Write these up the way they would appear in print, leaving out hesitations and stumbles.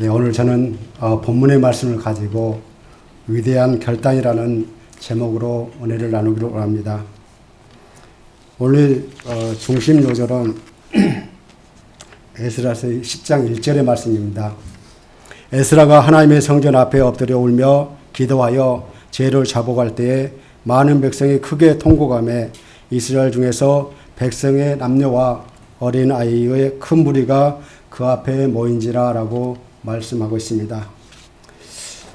예, 오늘 저는 본문의 말씀을 가지고 위대한 결단이라는 제목으로 은혜를 나누기로 합니다. 오늘 중심 요절은 에스라서 10장 1절의 말씀입니다. 에스라가 하나님의 성전 앞에 엎드려 울며 기도하여 죄를 자복할 때에 많은 백성이 크게 통곡하며 이스라엘 중에서 백성의 남녀와 어린 아이의 큰 무리가 그 앞에 모인지라 라고 말씀하고 있습니다.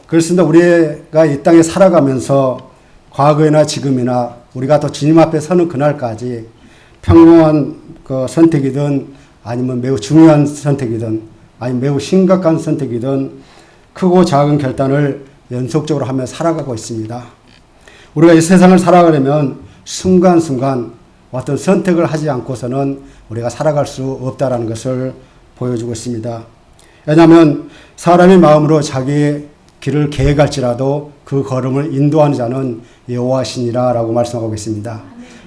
그렇습니다. 우리가 이 땅에 살아가면서 과거나 지금이나 우리가 또 주님 앞에 서는 그날까지 평범한 선택이든 아니면 매우 중요한 선택이든 아니면 매우 심각한 선택이든 크고 작은 결단을 연속적으로 하며 살아가고 있습니다. 우리가 이 세상을 살아가려면 순간순간 어떤 선택을 하지 않고서는 우리가 살아갈 수 없다는 것을 보여주고 있습니다. 왜냐하면 사람의 마음으로 자기의 길을 계획할지라도 그 걸음을 인도하는 자는 여호와시니라 라고 말씀하고 있습니다.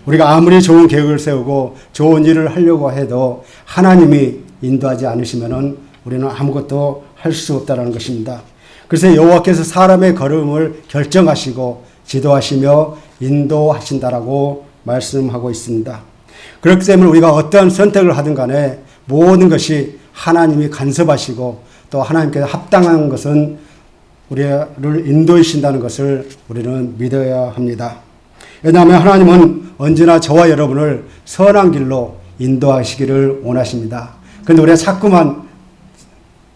우리가 아무리 좋은 계획을 세우고 좋은 일을 하려고 해도 하나님이 인도하지 않으시면 우리는 아무것도 할 수 없다는 것입니다. 그래서 여호와께서 사람의 걸음을 결정하시고 지도하시며 인도하신다라고 말씀하고 있습니다. 그렇기 때문에 우리가 어떠한 선택을 하든 간에 모든 것이 하나님이 간섭하시고 또 하나님께서 합당한 것은 우리를 인도해 주신다는 것을 우리는 믿어야 합니다. 왜냐하면 하나님은 언제나 저와 여러분을 선한 길로 인도하시기를 원하십니다. 그런데 우리가 자꾸만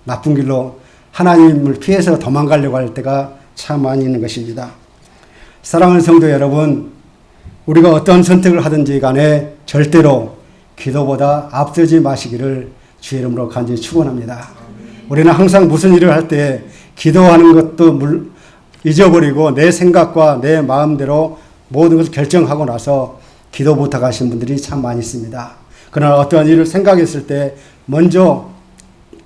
나쁜 길로 하나님을 피해서 도망가려고 할 때가 참 많이 있는 것입니다. 사랑하는 성도 여러분, 우리가 어떤 선택을 하든지 간에 절대로 기도보다 앞서지 마시기를 주의 이름으로 간절히 축원합니다. 우리는 항상 무슨 일을 할 때 기도하는 것도 잊어버리고 내 생각과 내 마음대로 모든 것을 결정하고 나서 기도 부탁하신 분들이 참 많이 있습니다. 그러나 어떠한 일을 생각했을 때 먼저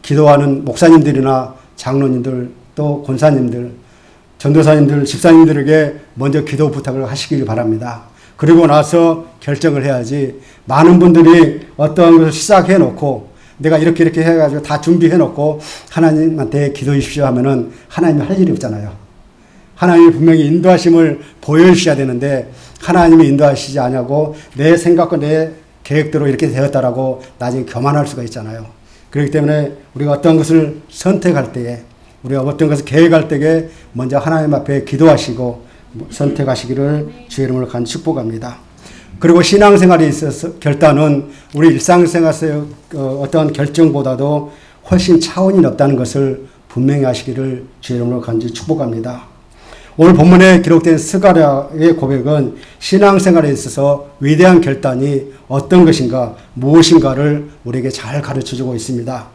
기도하는 목사님들이나 장로님들 또 권사님들, 전도사님들, 집사님들에게 먼저 기도 부탁을 하시길 바랍니다. 그리고 나서 결정을 해야지 많은 분들이 어떠한 것을 시작해 놓고 내가 이렇게 해가지고 다 준비해 놓고 하나님한테 기도해 주십시오 하면은 하나님이 할 일이 없잖아요. 하나님이 분명히 인도하심을 보여주셔야 되는데 하나님이 인도하시지 않냐고 내 생각과 내 계획대로 이렇게 되었다라고 나중에 교만할 수가 있잖아요. 그렇기 때문에 우리가 어떤 것을 선택할 때에 우리가 어떤 것을 계획할 때에 먼저 하나님 앞에 기도하시고 선택하시기를 주의 이름으로 간 축복합니다. 그리고 신앙생활에 있어서 결단은 우리 일상생활에서 어떤 결정보다도 훨씬 차원이 높다는 것을 분명히 하시기를 주의 이름으로 간절히 축복합니다. 오늘 본문에 기록된 스가랴의 고백은 신앙생활에 있어서 위대한 결단이 어떤 것인가 무엇인가를 우리에게 잘 가르쳐주고 있습니다.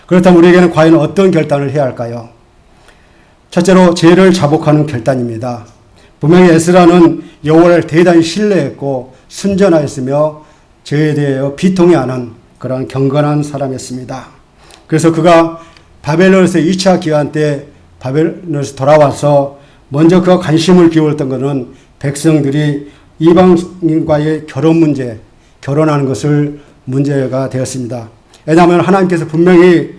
그렇다면 우리에게는 과연 어떤 결단을 해야 할까요? 첫째로 죄를 자복하는 결단입니다. 분명히 에스라는 여호와를 대단히 신뢰했고 순전하였으며 죄에 대하여 비통해하는 그런 경건한 사람이었습니다. 그래서 그가 바벨론에서 2차 기환 때 바벨론에서 돌아와서 먼저 그가 관심을 기울였던 것은 백성들이 이방인과의 결혼 문제, 결혼하는 것을 문제가 되었습니다. 왜냐하면 하나님께서 분명히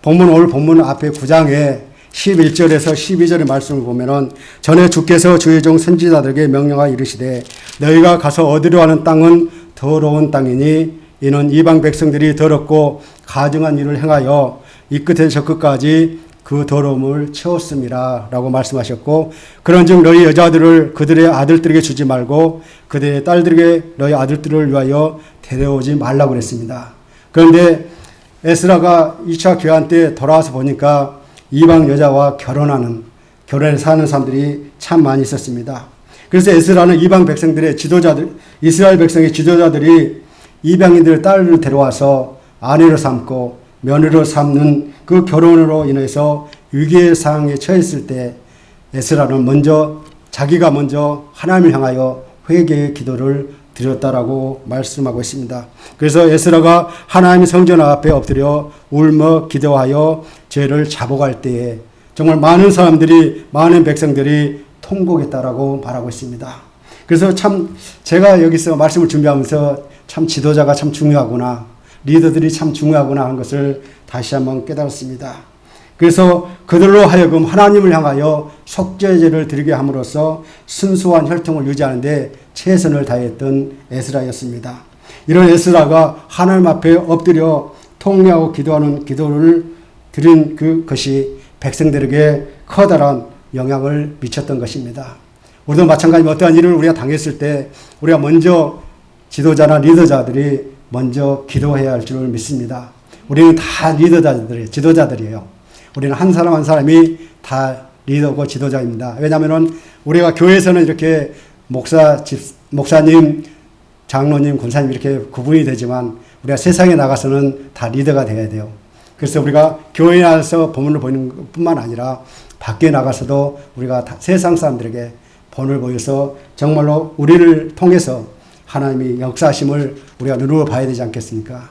오늘 본문 앞에 9장에 11절에서 12절의 말씀을 보면은 전에 주께서 주의 종 선지자들에게 명령하여 이르시되 너희가 가서 얻으려 하는 땅은 더러운 땅이니 이는 이방 백성들이 더럽고 가증한 일을 행하여 이 끝에서 저 끝까지 그 더러움을 채웠음이라 라고 말씀하셨고 그런즉 너희 여자들을 그들의 아들들에게 주지 말고 그들의 딸들에게 너희 아들들을 위하여 데려오지 말라고 그랬습니다. 그런데 에스라가 2차 교환 때 돌아와서 보니까 이방 여자와 결혼해 사는 사람들이 참 많이 있었습니다. 그래서 에스라는 이방 백성들의 지도자들, 이스라엘 백성의 지도자들이 이방인들의 딸을 데려와서 아내로 삼고 며느리로 삼는 그 결혼으로 인해서 위기의 상황에 처했을 때 에스라는 자기가 먼저 하나님을 향하여 회개의 기도를 드렸다라고 말씀하고 있습니다. 그래서 에스라가 하나님의 성전 앞에 엎드려 울며 기도하여 죄를 자복할 때에 정말 많은 백성들이 통곡했다라고 말하고 있습니다. 그래서 참 제가 여기서 말씀을 준비하면서 참 지도자가 참 중요하구나, 리더들이 참 중요하구나 하는 것을 다시 한번 깨달았습니다. 그래서 그들로 하여금 하나님을 향하여 속죄제를 드리게 함으로써 순수한 혈통을 유지하는데 최선을 다했던 에스라였습니다. 이런 에스라가 하나님 앞에 엎드려 통회하고 기도하는 기도를 드린 그것이 백성들에게 커다란 영향을 미쳤던 것입니다. 우리도 마찬가지로 어떠한 일을 우리가 당했을 때 우리가 먼저 지도자나 리더자들이 먼저 기도해야 할 줄 믿습니다. 우리는 다 리더자들이에요. 지도자들이에요. 우리는 한 사람 한 사람이 다 리더고 지도자입니다. 왜냐하면 우리가 교회에서는 이렇게 목사님, 장로님, 군사님 이렇게 구분이 되지만 우리가 세상에 나가서는 다 리더가 되어야 돼요. 그래서 우리가 교회에 나가서 본을 보이는 뿐만 아니라 밖에 나가서도 우리가 세상 사람들에게 본을 보여서 정말로 우리를 통해서 하나님이 역사하심을 우리가 눈으로 봐야 되지 않겠습니까?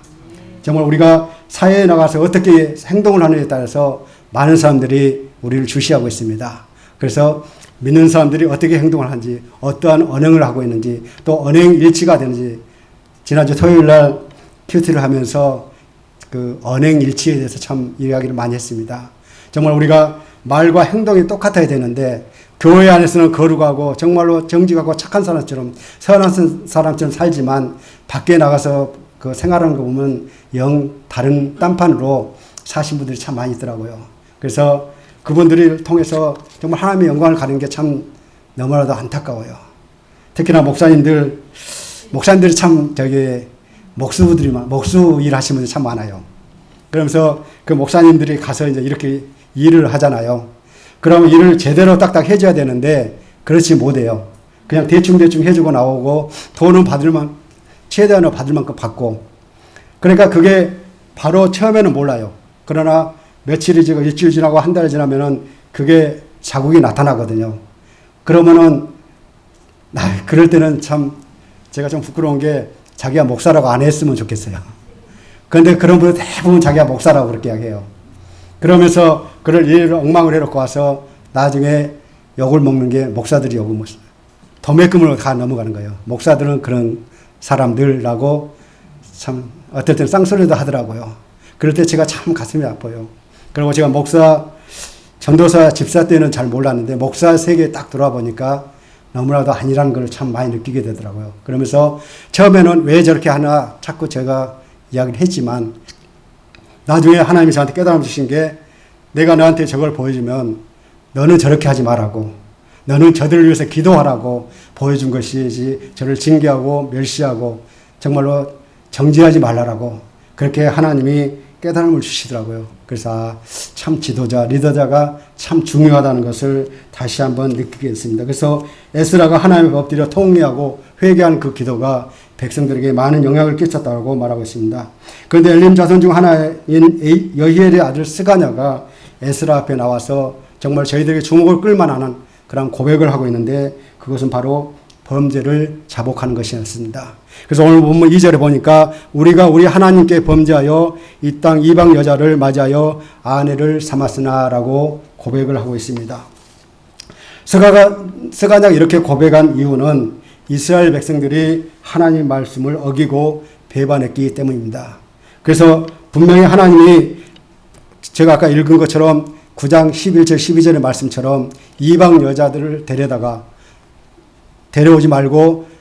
정말 우리가 사회에 나가서 어떻게 행동을 하느냐에 따라서 많은 사람들이 우리를 주시하고 있습니다. 그래서 믿는 사람들이 어떻게 행동을 하는지, 어떠한 언행을 하고 있는지, 또 언행 일치가 되는지, 지난주 토요일 날 큐티를 하면서 그 언행 일치에 대해서 참 이야기를 많이 했습니다. 정말 우리가 말과 행동이 똑같아야 되는데 교회 안에서는 거룩하고 정말로 정직하고 착한 사람처럼 선한 사람처럼 살지만 밖에 나가서 그 생활하는 거 보면 영 다른 딴판으로 사신 분들이 참 많이 있더라고요. 그래서 그분들을 통해서 정말 하나님의 영광을 가는 게 참 너무나도 안타까워요. 특히나 목사님들이 참 목수 일 하시는 분들이 참 많아요. 그러면서 그 목사님들이 가서 이제 이렇게 일을 하잖아요. 그러면 일을 제대로 딱딱 해줘야 되는데 그렇지 못해요. 그냥 대충 해주고 나오고 돈은 최대한으로 받을 만큼 받고. 그러니까 그게 바로 처음에는 몰라요. 그러나 며칠이 지나고 일주일 지나고 한 달 지나면은 그게 자국이 나타나거든요. 그러면은 그럴 때는 참 제가 좀 부끄러운 게 자기가 목사라고 안 했으면 좋겠어요. 그런데 그런 분은 대부분 자기가 목사라고 그렇게 이야기해요. 그러면서 그럴 일을 엉망을 해놓고 와서 나중에 욕을 먹는 게 목사들이 욕을 먹어요. 도매금으로 다 넘어가는 거예요. 목사들은 그런 사람들라고 참 어떨 때는 쌍소리도 하더라고요. 그럴 때 제가 참 가슴이 아파요. 그리고 제가 전도사 집사 때는 잘 몰랐는데 목사 세계에 딱 들어와 보니까 너무나도 아니라는 걸 참 많이 느끼게 되더라고요. 그러면서 처음에는 왜 저렇게 하나 자꾸 제가 이야기를 했지만 나중에 하나님이 저한테 깨달음 주신 게 내가 너한테 저걸 보여주면 너는 저렇게 하지 말라고, 너는 저들을 위해서 기도하라고 보여준 것이지 저를 징계하고 멸시하고 정말로 정죄하지 말라라고 그렇게 하나님이 깨달음을 주시더라고요. 그래서 참 지도자, 리더자가 참 중요하다는 것을 다시 한번 느끼게 됐습니다. 그래서 에스라가 하나님의 엎드려 통회하고 회개하는 그 기도가 백성들에게 많은 영향을 끼쳤다고 말하고 있습니다. 그런데 엘림 자손 중 하나인 여히엘의 아들 스가냐가 에스라 앞에 나와서 정말 저희들에게 주목을 끌만하는 그런 고백을 하고 있는데 그것은 바로 범죄를 자복하는 것이었습니다. 그래서 오늘 본문 2절에 보니까 우리가 우리 하나님께 범죄하여 이 땅 이방 여자를 맞이하여 아내를 삼았으나라고 고백을 하고 있습니다. 스가냐가 이렇게 고백한 이유는 이스라엘 백성들이 하나님 말씀을 어기고 배반했기 때문입니다. 그래서 분명히 하나님이 제가 아까 읽은 것처럼 9장 11절 12절의 말씀처럼 이방 여자들을 데려오지 말고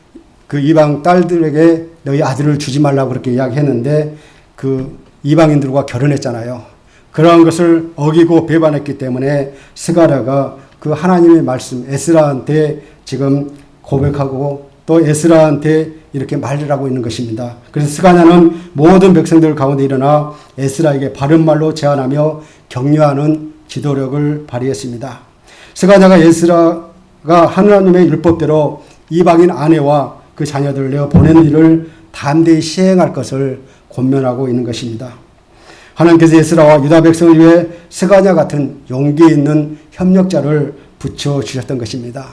그 이방 딸들에게 너희 아들을 주지 말라고 그렇게 이야기했는데 그 이방인들과 결혼했잖아요. 그러한 것을 어기고 배반했기 때문에 스가랴가 그 하나님의 말씀 에스라한테 지금 고백하고 또 에스라한테 이렇게 말을 하고 있는 것입니다. 그래서 스가냐는 모든 백성들 가운데 일어나 에스라에게 바른 말로 제안하며 격려하는 지도력을 발휘했습니다. 스가냐가 에스라가 하나님의 율법대로 이방인 아내와 그 자녀들을 내어 보내는 일을 담대히 시행할 것을 권면하고 있는 것입니다. 하나님께서 에스라와 유다 백성을 위해 스가냐 같은 용기 있는 협력자를 붙여주셨던 것입니다.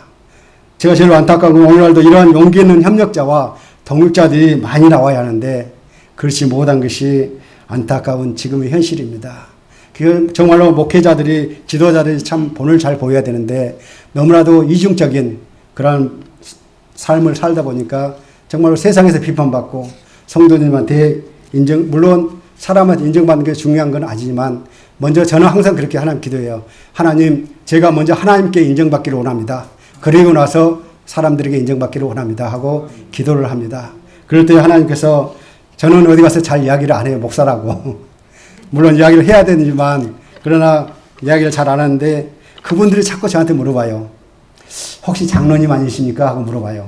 제가 제일 안타까운 건 오늘날도 이러한 용기 있는 협력자와 동역자들이 많이 나와야 하는데 그렇지 못한 것이 안타까운 지금의 현실입니다. 그 정말로 목회자들이 지도자들이 참 본을 잘 보여야 되는데 너무나도 이중적인 그런 삶을 살다 보니까 정말로 세상에서 비판받고 성도님한테 물론 사람한테 인정받는 게 중요한 건 아니지만 먼저 저는 항상 그렇게 하나님 기도해요. 하나님, 제가 먼저 하나님께 인정받기를 원합니다. 그리고 나서 사람들에게 인정받기를 원합니다 하고 기도를 합니다. 그럴 때 하나님께서 저는 어디 가서 잘 이야기를 안 해요. 목사라고. 물론 이야기를 해야 되지만 그러나 이야기를 잘 안 하는데 그분들이 자꾸 저한테 물어봐요. 혹시 장로님 아니십니까? 하고 물어봐요.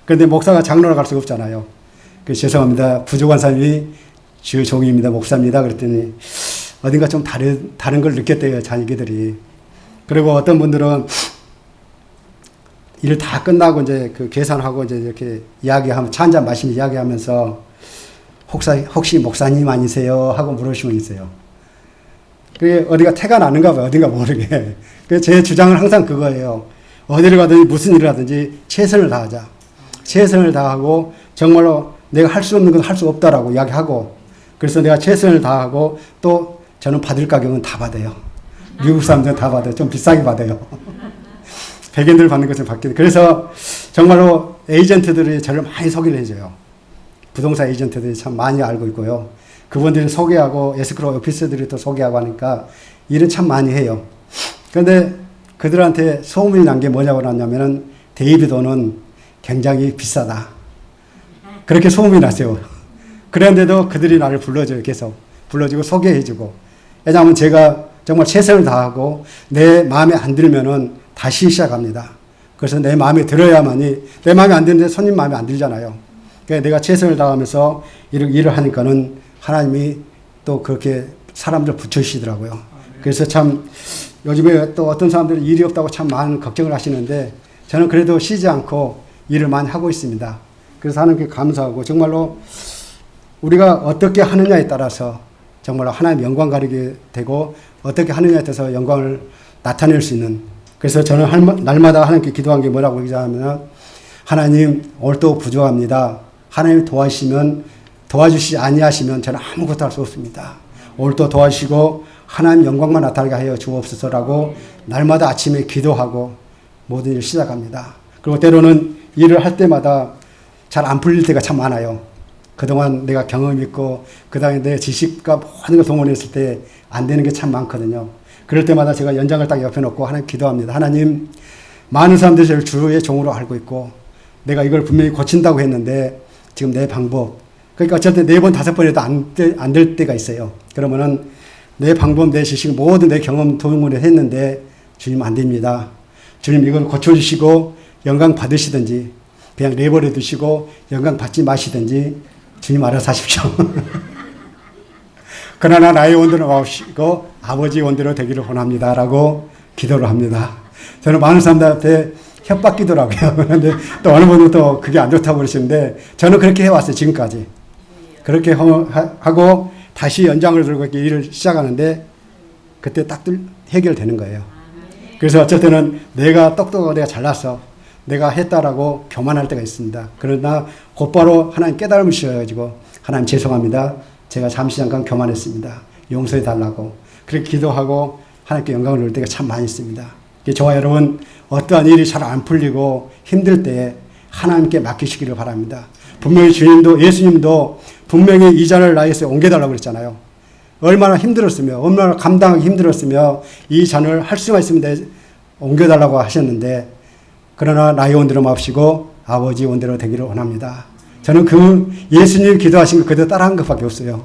그런데 목사가 장로로 갈 수가 없잖아요. 그래서 죄송합니다. 부족한 사람이 주 종입니다. 목사입니다. 그랬더니 어딘가 좀 다른 걸 느꼈대요. 자기들이. 그리고 어떤 분들은 일 다 끝나고 이제 그 계산하고 이제 이렇게 이야기하면 차 한잔 마시면서 이야기하면서 혹시 목사님 아니세요? 하고 물으시면 있어요. 그게 어디가 태가 나는가 봐요. 어딘가 모르게. 그래서 제 주장은 항상 그거예요. 어디를 가든지 무슨 일을 하든지 최선을 다하자. 최선을 다하고 정말로 내가 할 수 없는 건 할 수 없다라고 이야기하고 그래서 내가 최선을 다하고 또 저는 받을 가격은 다 받아요. 미국 사람들은 다 받아요. 좀 비싸게 받아요. 백인들 받는 것을 받게. 그래서 정말로 에이전트들이 저를 많이 소개를 해줘요. 부동산 에이전트들이 참 많이 알고 있고요. 그분들이 소개하고 에스크로 오피스들이 또 소개하고 하니까 일은 참 많이 해요. 그런데 그들한테 소문이 난 게 뭐냐고 하냐면은 데이비도는 굉장히 비싸다. 그렇게 소문이 났어요. 그런데도 그들이 나를 불러줘요. 계속 불러주고 소개해주고. 왜냐하면 제가 정말 최선을 다하고 내 마음에 안 들면은 다시 시작합니다. 그래서 내 마음에 들어야만이 내 마음에 안 드는데 손님 마음에 안 들잖아요. 그러니까 내가 최선을 다하면서 일을 하니까는 하나님이 또 그렇게 사람들 붙여주시더라고요. 그래서 참 요즘에 또 어떤 사람들이 일이 없다고 참 많은 걱정을 하시는데 저는 그래도 쉬지 않고 일을 많이 하고 있습니다. 그래서 하나님께 감사하고 정말로 우리가 어떻게 하느냐에 따라서 정말로 하나님 영광 가리게 되고 어떻게 하느냐에 따라서 영광을 나타낼 수 있는 그래서 저는 날마다 하나님께 기도한 게 뭐라고 얘기하면 하나님 오늘도 부족합니다. 하나님 도와주시지 아니하시면 저는 아무것도 할 수 없습니다. 오늘도 도와주시고 하나님 영광만 나타나게 하여 주옵소서라고 날마다 아침에 기도하고 모든 일을 시작합니다. 그리고 때로는 일을 할 때마다 잘 안 풀릴 때가 참 많아요. 그동안 내가 경험이 있고 그 다음에 내 지식과 모든 걸 동원했을 때 안 되는 게 참 많거든요. 그럴 때마다 제가 연장을 딱 옆에 놓고 하나님 기도합니다. 하나님 많은 사람들이 저를 주의 종으로 알고 있고 내가 이걸 분명히 고친다고 했는데 지금 내 방법 그러니까 어쨌든 4번 5번 해도 안 될 때가 있어요. 그러면은 내 방법 내 지식 모든 내 경험 동원을 했는데 주님 안 됩니다. 주님 이걸 고쳐주시고 영광 받으시든지 그냥 내버려 두시고 영광 받지 마시든지 주님 알아서 하십시오. 그러나 나의 원대로 와주시고 아버지 원대로 되기를 원합니다. 라고 기도를 합니다. 저는 많은 사람들한테 협박 기도라고요. 그런데 또 어느 분은 또 그게 안 좋다고 그러시는데 저는 그렇게 해왔어요. 지금까지. 그렇게 하고 다시 연장을 들고 이렇게 일을 시작하는데 그때 딱 해결되는 거예요. 그래서 어쩔 때는 내가 똑똑하고 내가 잘났어. 내가 했다라고 교만할 때가 있습니다. 그러나 곧바로 하나님 깨달음을 주셔가지고 하나님 죄송합니다. 제가 잠시 잠깐 교만했습니다. 용서해 달라고. 그렇게 기도하고 하나님께 영광을 돌릴 때가 참 많이 있습니다. 저와 여러분 어떠한 일이 잘 안 풀리고 힘들 때에 하나님께 맡기시기를 바랍니다. 분명히 주님도 예수님도 분명히 이 잔을 나에서 옮겨달라고 그랬잖아요. 얼마나 힘들었으며 얼마나 감당하기 힘들었으며 이 잔을 할 수만 있으면 옮겨달라고 하셨는데 그러나 나의 원대로 마옵시고 아버지 원대로 되기를 원합니다. 저는 그 예수님 기도하신 거 그대로 따라한 것밖에 없어요.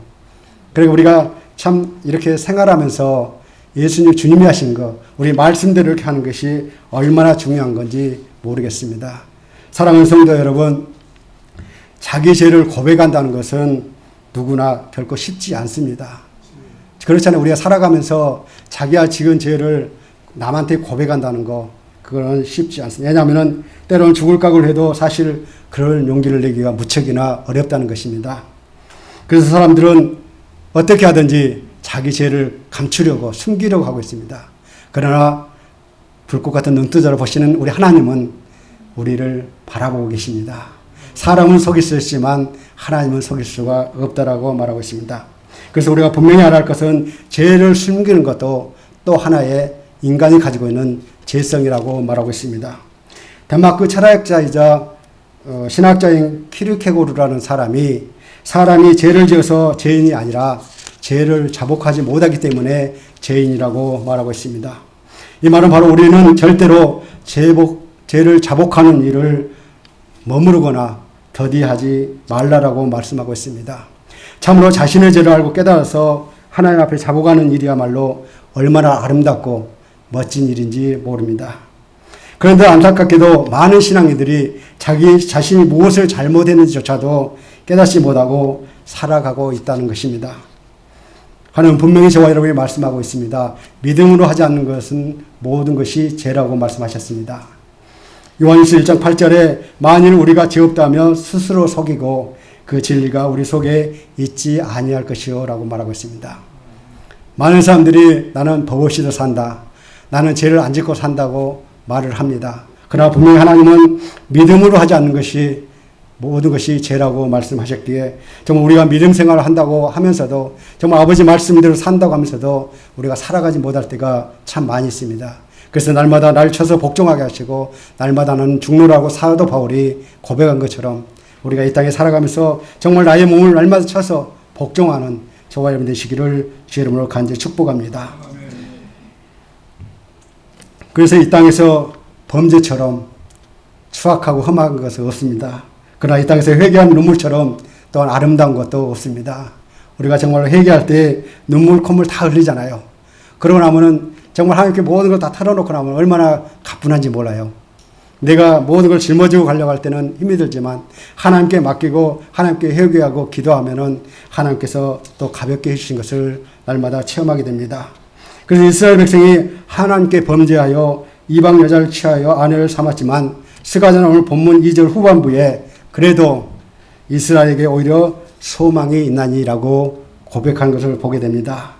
그리고 우리가 참 이렇게 생활하면서 예수님 주님이 하신 거 우리 말씀대로 이렇게 하는 것이 얼마나 중요한 건지 모르겠습니다. 사랑하는 성도 여러분 자기 죄를 고백한다는 것은 누구나 결코 쉽지 않습니다. 그렇잖아요. 우리가 살아가면서 자기가 지은 죄를 남한테 고백한다는 거 그거는 쉽지 않습니다. 왜냐하면 때로는 죽을 각오를 해도 사실 그럴 용기를 내기가 무척이나 어렵다는 것입니다. 그래서 사람들은 어떻게 하든지 자기 죄를 감추려고 숨기려고 하고 있습니다. 그러나 불꽃 같은 눈두자로 보시는 우리 하나님은 우리를 바라보고 계십니다. 사람은 속일 수 있지만 하나님은 속일 수가 없다라고 말하고 있습니다. 그래서 우리가 분명히 알아야 할 것은 죄를 숨기는 것도 또 하나의 인간이 가지고 있는 죄성이라고 말하고 있습니다. 덴마크 철학자이자 신학자인 키르케고르라는 사람이 죄를 지어서 죄인이 아니라 죄를 자복하지 못하기 때문에 죄인이라고 말하고 있습니다. 이 말은 바로 우리는 절대로 죄를 자복하는 일을 머무르거나 더디하지 말라라고 말씀하고 있습니다. 참으로 자신의 죄를 알고 깨달아서 하나님 앞에 자복하는 일이야말로 얼마나 아름답고 멋진 일인지 모릅니다. 그런데 안타깝게도 많은 신앙인들이 자기 자신이 무엇을 잘못했는지조차도 깨닫지 못하고 살아가고 있다는 것입니다. 하나님은 분명히 저와 여러분이 말씀하고 있습니다. 믿음으로 하지 않는 것은 모든 것이 죄라고 말씀하셨습니다. 요한일서 1장 8절에 만일 우리가 죄 없다면 스스로 속이고 그 진리가 우리 속에 있지 아니할 것이요 라고 말하고 있습니다. 많은 사람들이 나는 법 없이도 산다. 나는 죄를 안 짓고 산다고 말을 합니다. 그러나 분명히 하나님은 믿음으로 하지 않는 것이 모든 것이 죄라고 말씀하셨기에 정말 우리가 믿음 생활을 한다고 하면서도 정말 아버지 말씀대로 산다고 하면서도 우리가 살아가지 못할 때가 참 많이 있습니다. 그래서 날마다 날 쳐서 복종하게 하시고 날마다 나는 죽노라고 사도 바울이 고백한 것처럼 우리가 이 땅에 살아가면서 정말 나의 몸을 날마다 쳐서 복종하는 저와 여러분 되시기를 주의 이름으로 간절히 축복합니다. 그래서 이 땅에서 범죄처럼 추악하고 험한 것은 없습니다. 그러나 이 땅에서 회개한 눈물처럼 또한 아름다운 것도 없습니다. 우리가 정말 회개할 때 눈물, 콧물 다 흘리잖아요. 그러고 나면은 정말 하나님께 모든 걸 다 털어놓고 나면 얼마나 가뿐한지 몰라요. 내가 모든 걸 짊어지고 가려고 할 때는 힘이 들지만 하나님께 맡기고 하나님께 회개하고 기도하면은 하나님께서 또 가볍게 해주신 것을 날마다 체험하게 됩니다. 그래서 이스라엘 백성이 하나님께 범죄하여 이방 여자를 취하여 아내를 삼았지만 스가랴는 오늘 본문 2절 후반부에 그래도 이스라엘에게 오히려 소망이 있나니라고 고백한 것을 보게 됩니다.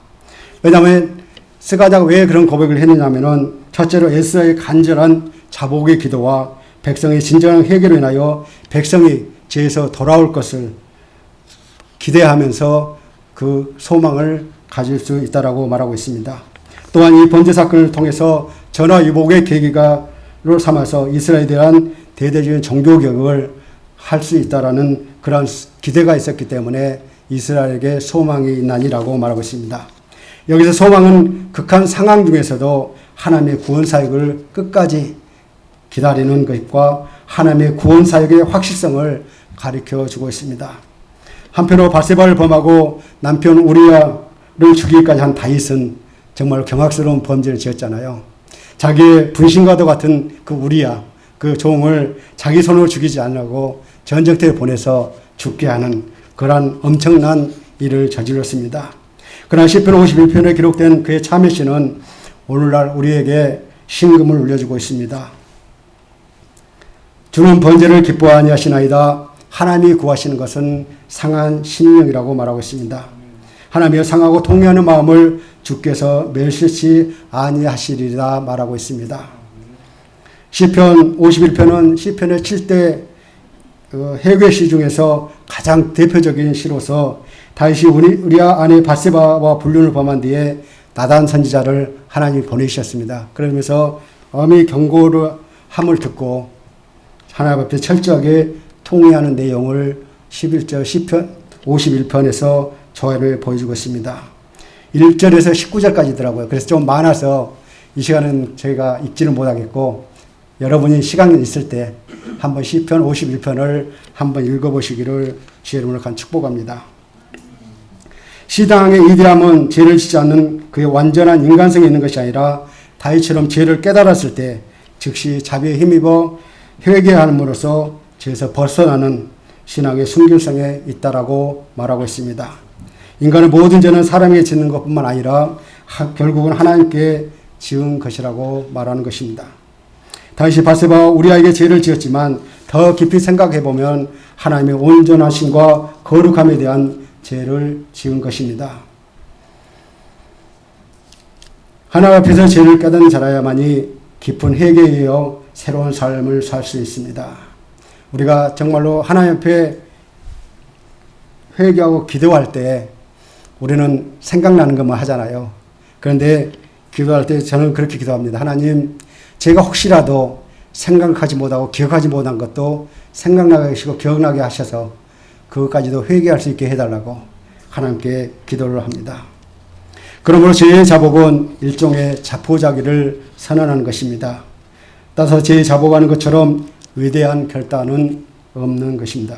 왜냐하면 스가랴가 왜 그런 고백을 했느냐면은 첫째로 에스라의 간절한 자복의 기도와 백성의 진정한 회개로 인하여 백성이 죄에서 돌아올 것을 기대하면서 그 소망을 가질 수 있다라고 말하고 있습니다. 또한 이 범죄 사건을 통해서 전화위복의 계기가를 삼아서 이스라엘에 대한 대대적인 종교개혁을 할 수 있다라는 그런 기대가 있었기 때문에 이스라엘에게 소망이 있나니라고 말하고 있습니다. 여기서 소망은 극한 상황 중에서도 하나님의 구원 사역을 끝까지 기다리는 것과 하나님의 구원 사역의 확실성을 가르쳐 주고 있습니다. 한편으로 바세바를 범하고 남편 우리야를 죽이기까지 한 다윗은 정말 경악스러운 범죄를 지었잖아요. 자기의 분신과도 같은 그 우리야, 그 종을 자기 손으로 죽이지 않으려고 전쟁터에 보내서 죽게 하는 그러한 엄청난 일을 저질렀습니다. 그러나 시편 51편에 기록된 그의 참회시는 오늘날 우리에게 신금을 울려주고 있습니다. 주는 번제를 기뻐하니 하시나이다. 하나님이 구하시는 것은 상한 심령이라고 말하고 있습니다. 하나님의 상하고 통회하는 마음을 주께서 멸시치 아니하시리라 말하고 있습니다. 시편 51편은 시편의 7대 회개시 중에서 가장 대표적인 시로서 다윗이 우리아 아내 바세바와 불륜을 범한 뒤에 나단 선지자를 하나님이 보내주셨습니다. 그러면서 엄히 경고를 함을 듣고 하나님 앞에 철저하게 통회하는 내용을 11절 시편 51편에서 저에게 보여주고 있습니다. 1절에서 19절까지더라고요. 그래서 좀 많아서 이 시간은 저희가 읽지는 못하겠고 여러분이 시간이 있을 때 한번 시편 51편을 한번 읽어보시기를 주의 이름으로 간 축복합니다. 시당의 이대함은 죄를 짓지 않는 그의 완전한 인간성이 있는 것이 아니라 다윗처럼 죄를 깨달았을 때 즉시 자비에 힘입어 회개함으로써 죄에서 벗어나는 신앙의 순결성에 있다라고 말하고 있습니다. 인간의 모든 죄는 사람에게 짓는 것뿐만 아니라 결국은 하나님께 지은 것이라고 말하는 것입니다. 다윗이 바세바와 우리아에게 죄를 지었지만 더 깊이 생각해보면 하나님의 온전하심과 거룩함에 대한 죄를 지은 것입니다. 하나님 앞에서 죄를 깨닫는 자라야만이 깊은 회개에 이어 새로운 삶을 살 수 있습니다. 우리가 정말로 하나님 앞에 회개하고 기도할 때 우리는 생각나는 것만 하잖아요. 그런데 기도할 때 저는 그렇게 기도합니다. 하나님, 제가 혹시라도 생각하지 못하고 기억하지 못한 것도 생각나게 하시고 기억나게 하셔서 그것까지도 회개할 수 있게 해달라고 하나님께 기도를 합니다. 그러므로 죄의 자복은 일종의 자포자기를 선언하는 것입니다. 따라서 죄의 자복하는 것처럼 위대한 결단은 없는 것입니다.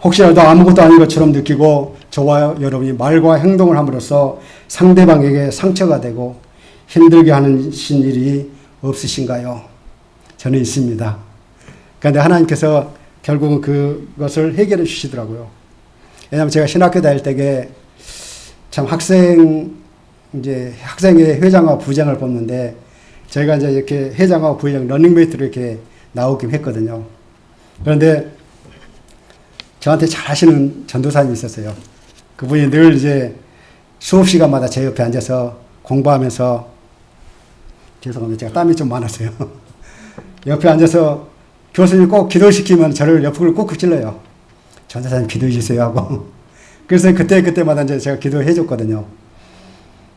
혹시라도 아무것도 아닌 것처럼 느끼고 저와 여러분이 말과 행동을 함으로써 상대방에게 상처가 되고 힘들게 하신 일이 없으신가요? 저는 있습니다. 그런데 하나님께서 결국은 그것을 해결해 주시더라고요. 왜냐하면 제가 신학교 다닐 때에 참 학생회 회장하고 부장을 뽑는데 저희가 이제 이렇게 회장하고 부장 러닝메이트로 이렇게 나오긴 했거든요. 그런데 저한테 잘 하시는 전도사님이 있었어요. 그분이 늘 이제 수업 시간마다 제 옆에 앉아서 공부하면서, 죄송합니다. 제가 땀이 좀 많았어요. 옆에 앉아서 교수님 꼭 기도시키면 저를 옆구리를 꾹꾹 찔러요. 전도사님 기도해 주세요 하고. 그래서 그때마다 이제 제가 기도해 줬거든요.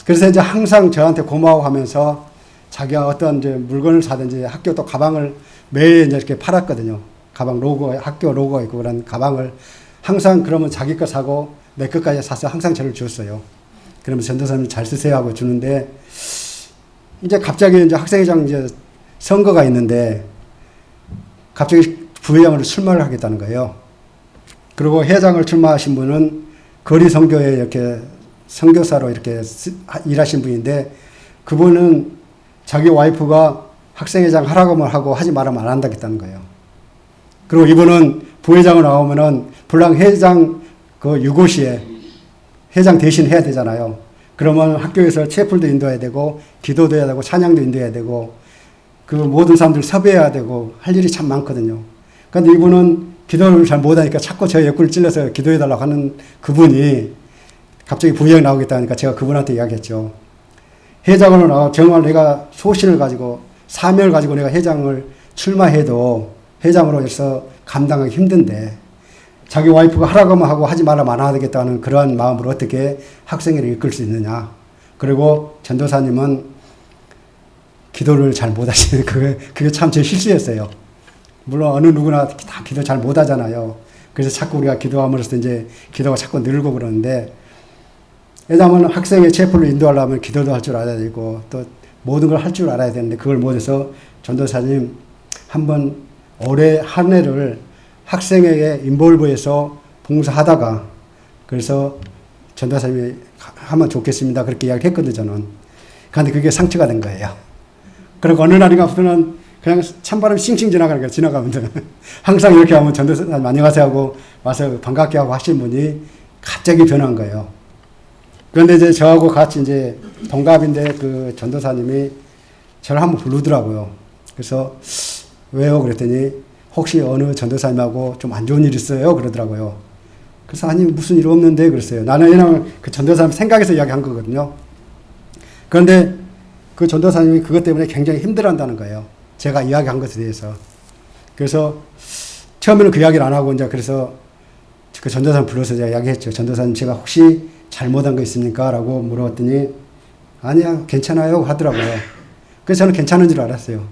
그래서 이제 항상 저한테 고마워하면서 자기가 어떤 이제 물건을 사든지 학교 또 가방을 매일 이제 이렇게 팔았거든요. 가방 로고, 학교 로고가 있고 그런 가방을 항상 그러면 자기 거 사고 내 것까지 사서 항상 저를 주었어요. 그러면 전도사님 잘 쓰세요 하고 주는데, 이제 갑자기 이제 학생회장 이제 선거가 있는데 갑자기 부회장으로 출마를 하겠다는 거예요. 그리고 회장을 출마하신 분은 거리 선교에 이렇게 선교사로 이렇게 일하신 분인데, 그분은 자기 와이프가 학생회장 하라고 하고 하지 말으면 안 한다겠다는 거예요. 그리고 이분은 부회장을 나오면은 불랑 회장 그 유고시에 회장 대신 해야 되잖아요. 그러면 학교에서 채플도 인도해야 되고 기도도 해야 되고 찬양도 인도해야 되고 그 모든 사람들 섭외해야 되고 할 일이 참 많거든요. 그런데 이분은 기도를 잘 못하니까 자꾸 저 옆구리를 찔러서 기도해달라고 하는 그분이 갑자기 부회장 나오겠다 하니까 제가 그분한테 이야기했죠. 회장으로 나와 정말 내가 소신을 가지고 사명을 가지고 내가 회장을 출마해도 회장으로 해서 감당하기 힘든데 자기 와이프가 하라고 하고 하지 말라면 안 하겠다는 그러한 마음으로 어떻게 학생회를 이끌 수 있느냐. 그리고 전도사님은 기도를 잘 못하시는 그게 참 제 실수였어요. 물론 어느 누구나 다 기도 잘 못하잖아요. 그래서 자꾸 우리가 기도함으로써 이제 기도가 자꾸 늘고 그러는데, 왜냐하면 학생의 체포를 인도하려면 기도도 할 줄 알아야 되고 또 모든 걸 할 줄 알아야 되는데 그걸 못해서 전도사님 한번 올해 한 해를 학생회에 인볼브해서 봉사하다가 그래서 전도사님이 하면 좋겠습니다. 그렇게 이야기했거든요, 저는. 그런데 그게 상처가 된 거예요. 그리고 어느 날인가부터는 그냥 찬바람이 싱싱 지나가는 거예요, 지나가면. 항상 이렇게 하면 전도사님 안녕하세요 하고 와서 반갑게 하고 하신 분이 갑자기 변한 거예요. 그런데 이제 저하고 같이 이제 동갑인데 그 전도사님이 저를 한번 부르더라고요. 그래서 왜요? 그랬더니 혹시 어느 전도사님하고 좀 안 좋은 일 있어요? 그러더라고요. 그래서 아니 무슨 일 없는데 그랬어요. 나는 그냥 그 전도사님 생각해서 이야기한 거거든요. 그런데 그 전도사님이 그것 때문에 굉장히 힘들어한다는 거예요. 제가 이야기한 것에 대해서. 그래서 처음에는 그 이야기를 안 하고 이제 그래서 그 전도사님 불러서 제가 이야기했죠. 전도사님 제가 혹시 잘못한 거 있습니까? 라고 물어봤더니 아니야 괜찮아요 하더라고요. 그래서 저는 괜찮은 줄 알았어요.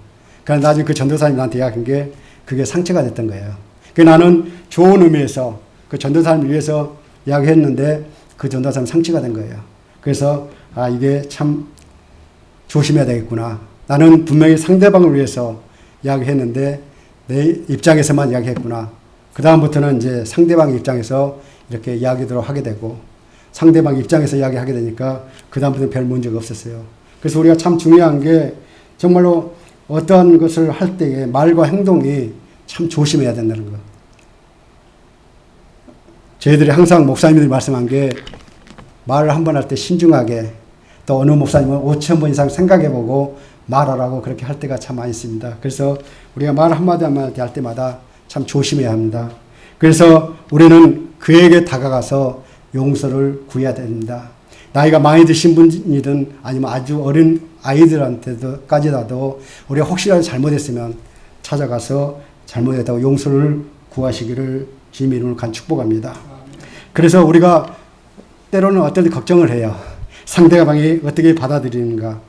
그러니까 나중에 그 전도사님 나한테 이야기한 게 그게 상처가 됐던 거예요. 그래서 나는 좋은 의미에서 그 전도사님을 위해서 이야기했는데 그 전도사님 상처가 된 거예요. 그래서 아 이게 참 조심해야 되겠구나. 나는 분명히 상대방을 위해서 이야기했는데 내 입장에서만 이야기했구나. 그 다음부터는 이제 상대방 입장에서 이렇게 이야기도록 하게 되고 상대방 입장에서 이야기하게 되니까 그 다음부터는 별 문제가 없었어요. 그래서 우리가 참 중요한 게 정말로 어떤 것을 할 때에 말과 행동이 참 조심해야 된다는 것. 저희들이 항상 목사님들이 말씀한 게 말을 한 번 할 때 신중하게 또 어느 목사님은 5,000번 이상 생각해보고 말하라고 그렇게 할 때가 참 많이 있습니다. 그래서 우리가 말 한마디 한마디 할 때마다 참 조심해야 합니다. 그래서 우리는 그에게 다가가서 용서를 구해야 됩니다. 나이가 많이 드신 분이든 아니면 아주 어린 아이들한테까지라도 우리가 혹시라도 잘못했으면 찾아가서 잘못했다고 용서를 구하시기를 주님의 이름으로 간 축복합니다. 그래서 우리가 때로는 어떨 때 걱정을 해요. 상대방이 어떻게 받아들이는가.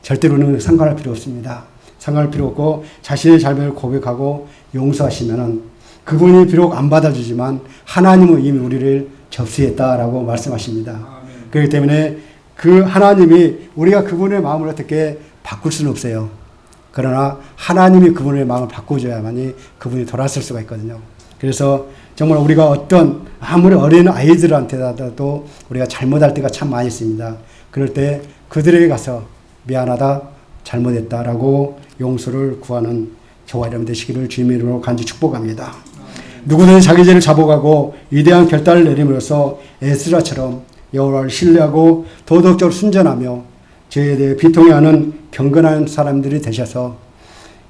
절대로는 상관할 필요 없습니다. 상관할 필요 없고 자신의 잘못을 고백하고 용서하시면은 그분이 비록 안 받아주지만 하나님은 이미 우리를 접수했다라고 말씀하십니다. 그렇기 때문에 그 하나님이 우리가 그분의 마음을 어떻게 바꿀 수는 없어요. 그러나 하나님이 그분의 마음을 바꿔줘야만이 그분이 돌아설 수가 있거든요. 그래서 정말 우리가 어떤 아무리 어린 아이들한테라도 우리가 잘못할 때가 참 많이 있습니다. 그럴 때 그들에게 가서 미안하다, 잘못했다라고 용서를 구하는 저와 여러분 되시기를 주님의 이름으로 간절히 축복합니다. 누구든지 자기 죄를 자복하고 위대한 결단을 내림으로써 에스라처럼 여호와를 신뢰하고 도덕적으로 순전하며 죄에 대해 비통해하는 경건한 사람들이 되셔서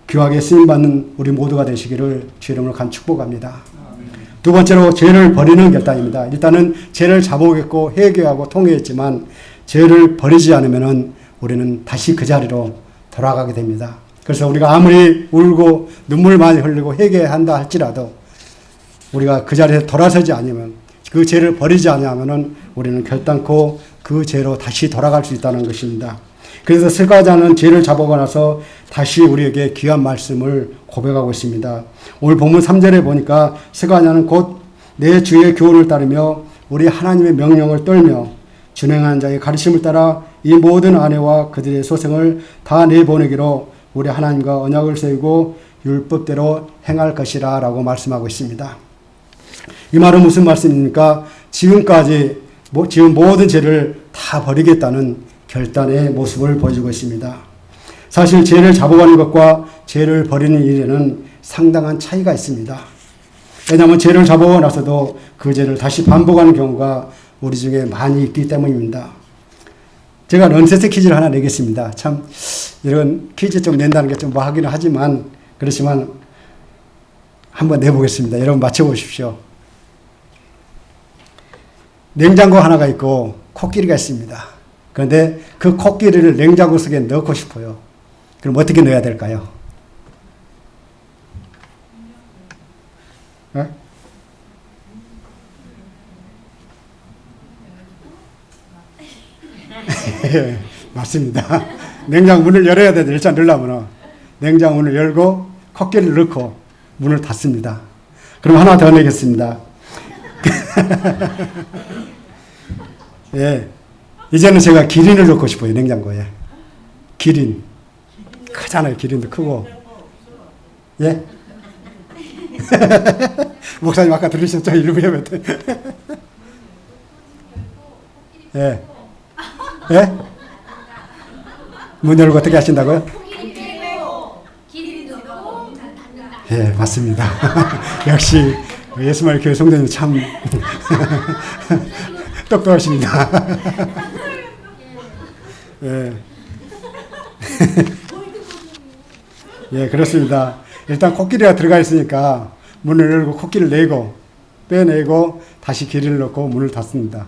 귀하게 쓰임받는 우리 모두가 되시기를 주의 이름으로 간 축복합니다. 두 번째로 죄를 버리는 결단입니다. 일단은 죄를 자복했고 회개하고 통회했지만 죄를 버리지 않으면 우리는 다시 그 자리로 돌아가게 됩니다. 그래서 우리가 아무리 울고 눈물 많이 흘리고 회개한다 할지라도 우리가 그 자리에 돌아서지 않으면 그 죄를 버리지 않으면 우리는 결단코 그 죄로 다시 돌아갈 수 있다는 것입니다. 그래서 스가랴는 죄를 잡아고 나서 다시 우리에게 귀한 말씀을 고백하고 있습니다. 오늘 본문 3절에 보니까 스가랴는 곧 내 주의 교훈을 따르며 우리 하나님의 명령을 떨며 준행하는 자의 가르침을 따라 이 모든 아내와 그들의 소생을 다 내보내기로 우리 하나님과 언약을 세우고 율법대로 행할 것이라 라고 말씀하고 있습니다. 이 말은 무슨 말씀입니까? 지금까지 지금 모든 죄를 다 버리겠다는 결단의 모습을 보여주고 있습니다. 사실 죄를 잡아가는 것과 죄를 버리는 일에는 상당한 차이가 있습니다. 왜냐하면 죄를 잡아가고 나서도 그 죄를 다시 반복하는 경우가 우리 중에 많이 있기 때문입니다. 제가 넌센스 퀴즈를 하나 내겠습니다. 참 이런 퀴즈 좀 낸다는 게 좀 뭐 하기는 하지만 그렇지만 한번 내보겠습니다. 여러분 맞춰보십시오. 냉장고 하나가 있고 코끼리가 있습니다. 그런데 그 코끼리를 냉장고 속에 넣고 싶어요. 그럼 어떻게 넣어야 될까요? 네? 맞습니다. 냉장고 문을 열어야 되는데 일단 넣으려면 냉장고 문을 열고 코끼리를 넣고 문을 닫습니다. 그럼 하나 더 내겠습니다. 예, 이제는 제가 기린을 넣고 싶어요. 냉장고에. 기린. 크잖아요. 기린도 크고. 예? 목사님 아까 들으셨죠? 일부에 예. 예? 문 열고 어떻게 하신다고요? 예, 맞습니다. 역시 예수말 교회 성도님 참 똑똑하십니다. 예. 예, 그렇습니다. 일단 코끼리가 들어가 있으니까 문을 열고 코끼리를 내고 빼내고 다시 기린을 넣고 문을 닫습니다.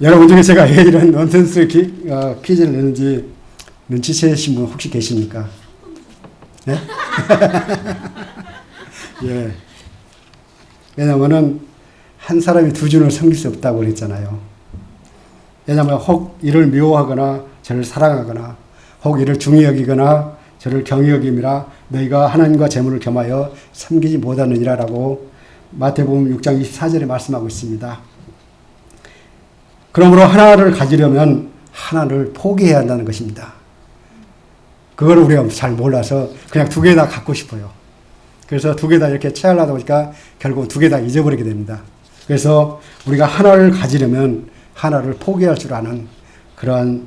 여러분 중에 제가 왜 이런 넌센스 퀴즈를 내는지 눈치채신 분 혹시 계십니까? 네? 예. 왜냐면은 한 사람이 두 주를 섬길 수 없다고 그랬잖아요. 왜냐면 혹 이를 미워하거나 저를 사랑하거나 혹 이를 중히 여기거나 저를 경히 여김이라 너희가 하나님과 재물을 겸하여 섬기지 못하느니라 라고 마태복음 6장 24절에 말씀하고 있습니다. 그러므로 하나를 가지려면 하나를 포기해야 한다는 것입니다. 그걸 우리가 잘 몰라서 그냥 두 개 다 갖고 싶어요. 그래서 두 개 다 이렇게 채하려다 보니까 결국 두 개 다 잊어버리게 됩니다. 그래서 우리가 하나를 가지려면 하나를 포기할 줄 아는 그러한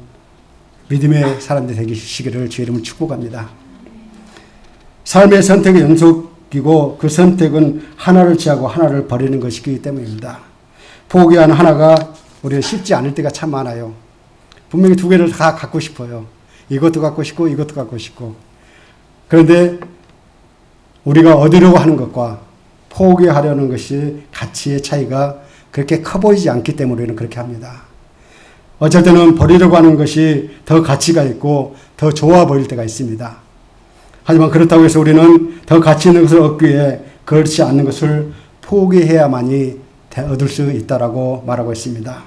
믿음의 사람들이 되시기를 주의 이름으로 축복합니다. 삶의 선택의 연속이고 그 선택은 하나를 취하고 하나를 버리는 것이기 때문입니다. 포기하는 하나가 우리는 쉽지 않을 때가 참 많아요. 분명히 두 개를 다 갖고 싶어요. 이것도 갖고 싶고 이것도 갖고 싶고. 그런데 우리가 얻으려고 하는 것과 포기하려는 것이 가치의 차이가 그렇게 커 보이지 않기 때문에 우리는 그렇게 합니다. 어쩔 때는 버리려고 하는 것이 더 가치가 있고 더 좋아 보일 때가 있습니다. 하지만 그렇다고 해서 우리는 더 가치 있는 것을 얻기 위해 그렇지 않는 것을 포기해야만이 얻을 수 있다라고 말하고 있습니다.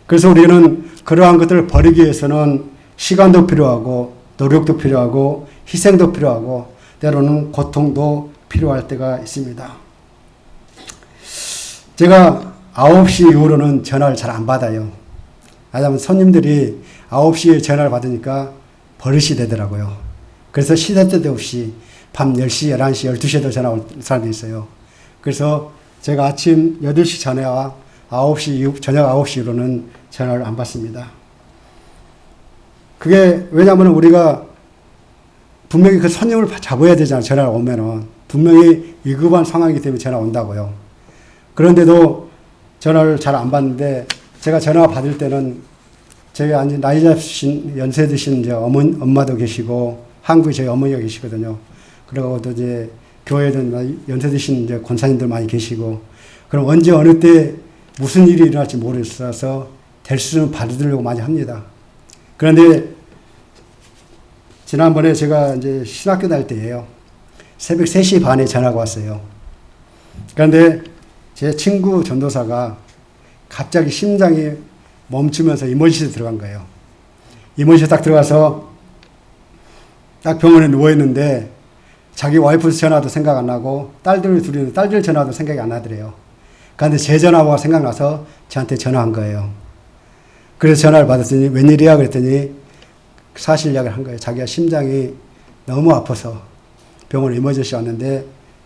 그래서 우리는 그러한 것들을 버리기 위해서는 시간도 필요하고 노력도 필요하고 희생도 필요하고 때로는 고통도 필요할 때가 있습니다. 제가 9시 이후로는 전화를 잘 안 받아요. 왜냐하면 손님들이 9시에 전화를 받으니까 버릇이 되더라고요. 그래서 시대 때도 없이 밤 10시, 11시, 12시에도 전화 올 사람이 있어요. 그래서 제가 아침 8시 전에와 9시 이후, 저녁 9시 이후로는 전화를 안 받습니다. 그게 왜냐하면 우리가 분명히 그 손님을 잡아야 되잖아요. 전화가 오면은. 분명히 위급한 상황이기 때문에 전화 온다고요. 그런데도 전화를 잘 안 받는데 제가 전화 받을 때는 제가 나이 잡으신 연세 드신 이제 엄마도 계시고 한국에 저희 어머니가 계시거든요. 그리고 또 이제 교회에도 연세 드신 이제 권사님들 많이 계시고 그럼 언제 어느 때 무슨 일이 일어날지 모르겠어서 될 수는 받으려고 많이 합니다. 그런데 지난번에 제가 이제 신학교 다닐 때예요. 새벽 3시 반에 전화가 왔어요. 그런데 제 친구 전도사가 갑자기 심장이 멈추면서 이머지시에 들어간 거예요. 이머지시에 딱 들어가서 딱 병원에 누워있는데 자기 와이프 전화도 생각 안 나고 딸들 전화도 생각이 안 나더래요. 그런데 제 전화가 생각나서 저한테 전화한 거예요. 그래서 전화를 받았더니 웬일이야 그랬더니 사실 이야기를 한 거예요. 자기가 심장이 너무 아파서 병원에 이머지시 왔는데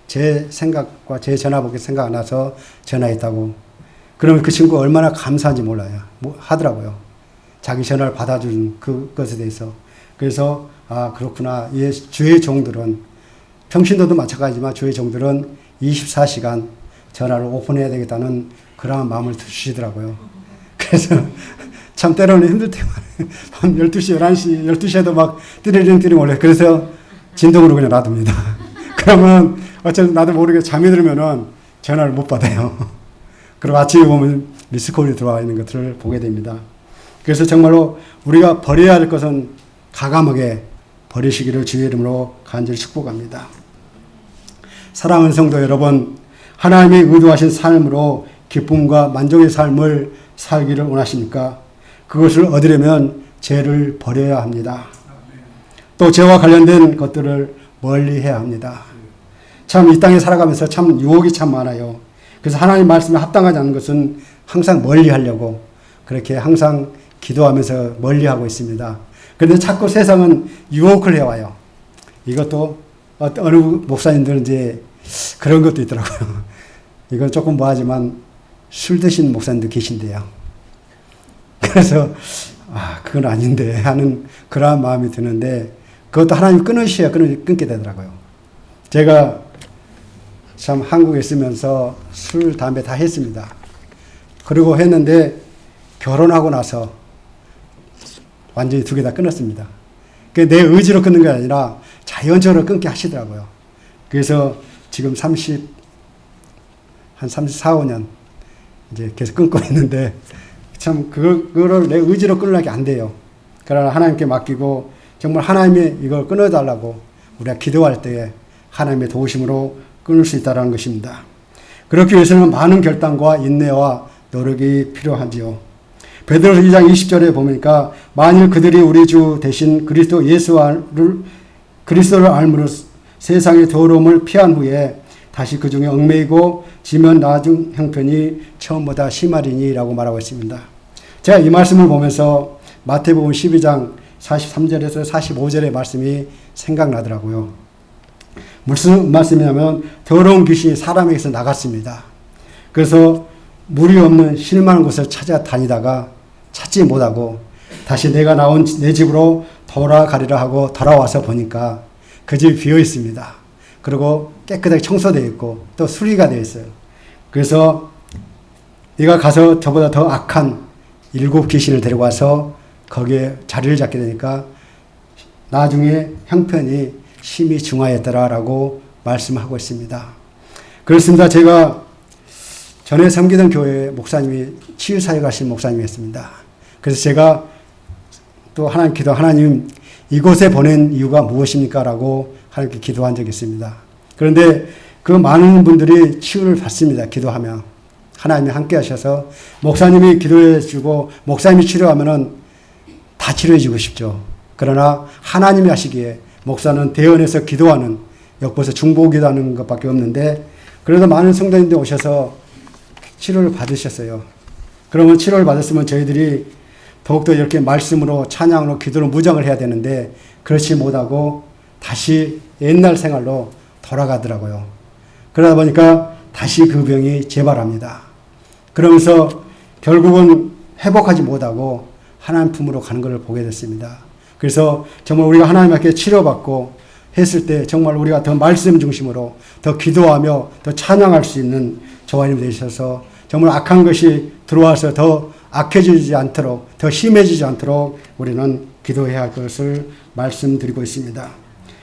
제 생각과 제 전화밖에 생각 안 나서 전화했다고. 그러면 그 친구가 얼마나 감사한지 몰라요. 하더라고요. 자기 전화를 받아준 그것에 대해서. 그래서 아 그렇구나. 주의 종들은 평신도도 마찬가지지만 주의 종들은 24시간 전화를 오픈해야 되겠다는 그러한 마음을 주시더라고요. 그래서 참 때로는 힘들 때만 밤 12시, 11시, 12시에도 막 띠리링 올려요. 그래서 진동으로 그냥 놔둡니다. 그러면 어쨌든 나도 모르게 잠이 들면은 전화를 못 받아요. 그리고 아침에 보면 미스콜이 들어와 있는 것들을 보게 됩니다. 그래서 정말로 우리가 버려야 할 것은 가감하게 버리시기를 주의 이름으로 간절히 축복합니다. 사랑하는 성도 여러분, 하나님이 의도하신 삶으로 기쁨과 만족의 삶을 살기를 원하십니까? 그것을 얻으려면 죄를 버려야 합니다. 또 죄와 관련된 것들을 멀리 해야 합니다. 참 이 땅에 살아가면서 참 유혹이 참 많아요. 그래서 하나님 말씀에 합당하지 않은 것은 항상 멀리 하려고 그렇게 항상 기도하면서 멀리 하고 있습니다. 그런데 자꾸 세상은 유혹을 해와요. 이것도 어느 목사님들은 이제 그런 것도 있더라고요. 이건 조금 뭐하지만 술 드신 목사님도 계신데요. 그래서 그건 아닌데 하는 그러한 마음이 드는데 그것도 하나님 끊으셔야 끊게 되더라고요. 제가 참 한국에 있으면서 술, 담배 다 했습니다. 그리고 했는데 결혼하고 나서 완전히 두 개 다 끊었습니다. 내 의지로 끊는 게 아니라 자연적으로 끊게 하시더라고요. 그래서 지금 한 34, 5년 이제 계속 끊고 있는데 참 그거를 내 의지로 끊으려고 안 돼요. 그러나 하나님께 맡기고 정말 하나님이 이걸 끊어달라고 우리가 기도할 때에 하나님의 도우심으로 끊을 수 있다는 것입니다. 그렇기 위해서는 많은 결단과 인내와 노력이 필요하지요. 베드로서 2장 20절에 보니까 만일 그들이 우리 주 대신 그리스도를 알므로 세상의 더러움을 피한 후에 다시 그 중에 얽매이고 지면 나중 형편이 처음보다 심하리니라고 말하고 있습니다. 제가 이 말씀을 보면서 마태복음 12장 43절에서 45절의 말씀이 생각나더라고요. 무슨 말씀이냐면 더러운 귀신이 사람에게서 나갔습니다. 그래서 물이 없는 실만한 곳을 찾아다니다가 찾지 못하고 다시 내가 나온 내 집으로 돌아가리라 하고 돌아와서 보니까 그 집이 비어 있습니다. 그리고 깨끗하게 청소되어 있고 또 수리가 되어 있어요. 그래서 네가 가서 저보다 더 악한 7 귀신을 데리고 와서 거기에 자리를 잡게 되니까 나중에 형편이 심히 중하였더라라고 말씀하고 있습니다. 그렇습니다. 제가 전에 섬기던 교회 목사님이 치유사역 하신 목사님이었습니다. 그래서 제가 또 하나님 이곳에 보낸 이유가 무엇입니까? 라고 하나님께 기도한 적이 있습니다. 그런데 그 많은 분들이 치유를 받습니다. 기도하면. 하나님이 함께 하셔서 목사님이 기도해 주고 목사님이 치료하면은 다 치료해 주고 싶죠. 그러나 하나님이 하시기에 목사는 대언해서 기도하는, 엮어서 중보기도하는 것밖에 없는데 그래도 많은 성도님들 오셔서 치료를 받으셨어요. 그러면 치료를 받았으면 저희들이 더욱더 이렇게 말씀으로 찬양으로 기도로 무장을 해야 되는데 그렇지 못하고 다시 옛날 생활로 돌아가더라고요. 그러다 보니까 다시 그 병이 재발합니다. 그러면서 결국은 회복하지 못하고 하나님 품으로 가는 것을 보게 됐습니다. 그래서 정말 우리가 하나님께 치료받고 했을 때 정말 우리가 더 말씀 중심으로 더 기도하며 더 찬양할 수 있는 저와 여러분 되셔서 정말 악한 것이 들어와서 더 악해지지 않도록 더 심해지지 않도록 우리는 기도해야 할 것을 말씀드리고 있습니다.